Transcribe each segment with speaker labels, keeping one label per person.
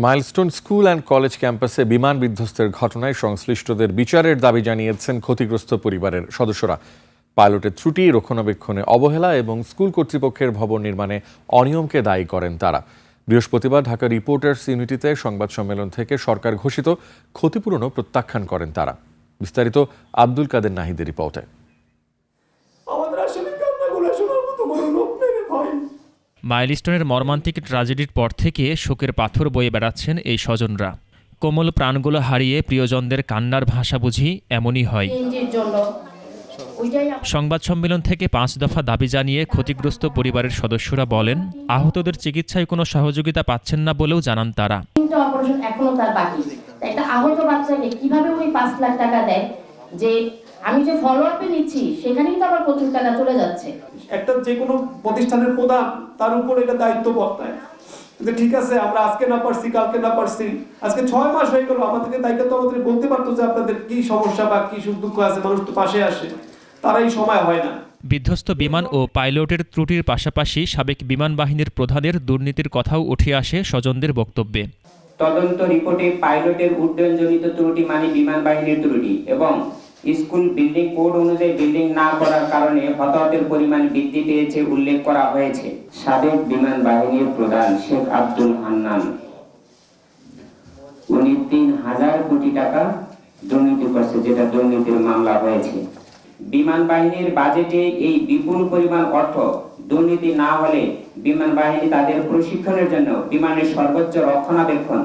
Speaker 1: Milestone school and college ক্যাম্পাসে বিমান বিধ্বস্তের ঘটনায় সংশ্লিষ্টদের বিচারের দাবি জানিয়েছেন ক্ষতিগ্রস্ত পরিবারের সদস্যরা। পাইলটের ত্রুটি, রক্ষণাবেক্ষণে অবহেলা এবং স্কুল কর্তৃপক্ষের ভবন নির্মাণে অনিয়মকে দায়ী করেন তারা। বৃহস্পতিবার ঢাকা রিপোর্টার্স ইউনিটিতে সংবাদ সম্মেলন থেকে সরকার ঘোষিত ক্ষতিপূরণও প্রত্যাখ্যান করেন তারা। বিস্তারিত আব্দুল কাদের নাহিদের রিপোর্টে।
Speaker 2: মাইলস্টোনের মর্মান্তিক ট্র্যাজেডির পর থেকে শোকের পাথর বয়ে বেড়াচ্ছেন এই স্বজনরা। কোমল প্রাণগুলো হারিয়ে প্রিয়জনদের কান্নার ভাষা বুঝি এমনই হয়। সংবাদ সম্মেলন থেকে 5 দফা দাবি জানিয়ে ক্ষতিগ্রস্ত পরিবারের সদস্যরা বলেন, আহতদের চিকিৎসায় কোনো সহযোগিতা পাচ্ছেন না বলেও জানান তারা।
Speaker 3: অপারেশন এখনো তার বাকি। একটা আহত বাচ্চাকে কিভাবে উনি 5 লাখ টাকা দেয়, যে আমি যে ফলো আপে নিচ্ছি সেখানেই তো আমার প্রচুর টাকা চলে যাচ্ছে।
Speaker 4: একটা যে কোনো প্রতিষ্ঠানের প্রধান তার উপর এটা দায়িত্ব বর্তায় যে ঠিক আছে আমরা আজকে না পারছি, কালকে না পারছি, আজকে 6 মাস হয়ে গেল, আমাদেরকে দায়িত্ব আমাদের বলতে পারতো যে আপনাদের কি সমস্যা বা কি সুখ দুঃখ আছে, মানুষ তো পাশে আসে, তার এই সময় হয় না।
Speaker 2: বিধ্বস্ত বিমান ও পাইলটের ত্রুটির পাশাপাশি সাবেক বিমান বাহিনীর প্রধানের দুর্নীতির কথাও উঠে আসে স্বজনদের বক্তব্যে।
Speaker 5: তদন্ত রিপোর্টে পাইলটের উড্ডয়নজনিত ত্রুটি মানে বিমান বাহিনীর ত্রুটি এবং স্কুল বিল্ডিং কোড অনুযায়ী বিল্ডিং না করার কারণে হতাহতের পরিমাণ বৃদ্ধি পেয়েছে উল্লেখ করা হয়েছে। সাবেক বিমান বাহিনীর প্রধান শেখ আব্দুল হান্নান উনি 3000 কোটি টাকা দুর্নীতি করছে, যেটা দুর্নীতির মামলা হয়েছে। বিমান বাহিনীর বাজেটে এই বিপুল পরিমাণ অর্থ দুর্নীতি না হলে বিমান বাহিনী তাদের প্রশিক্ষণের জন্য বিমানের সর্বোচ্চ রক্ষণাবেক্ষণ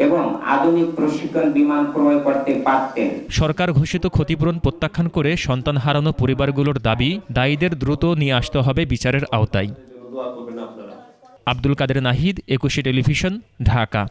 Speaker 5: এবং আধুনিক প্রশিক্ষণ বিমান ক্রয় করতে পারতেন।
Speaker 2: সরকার ঘোষিত ক্ষতিপূরণ প্রত্যাখ্যান করে সন্তান হারানো পরিবারগুলোর দাবি, দায়ীদের দ্রুত নিয়ে আসতে হবে বিচারের আওতায়। আব্দুল কাদের নাহিদ, 21 টেলিভিশন, ঢাকা।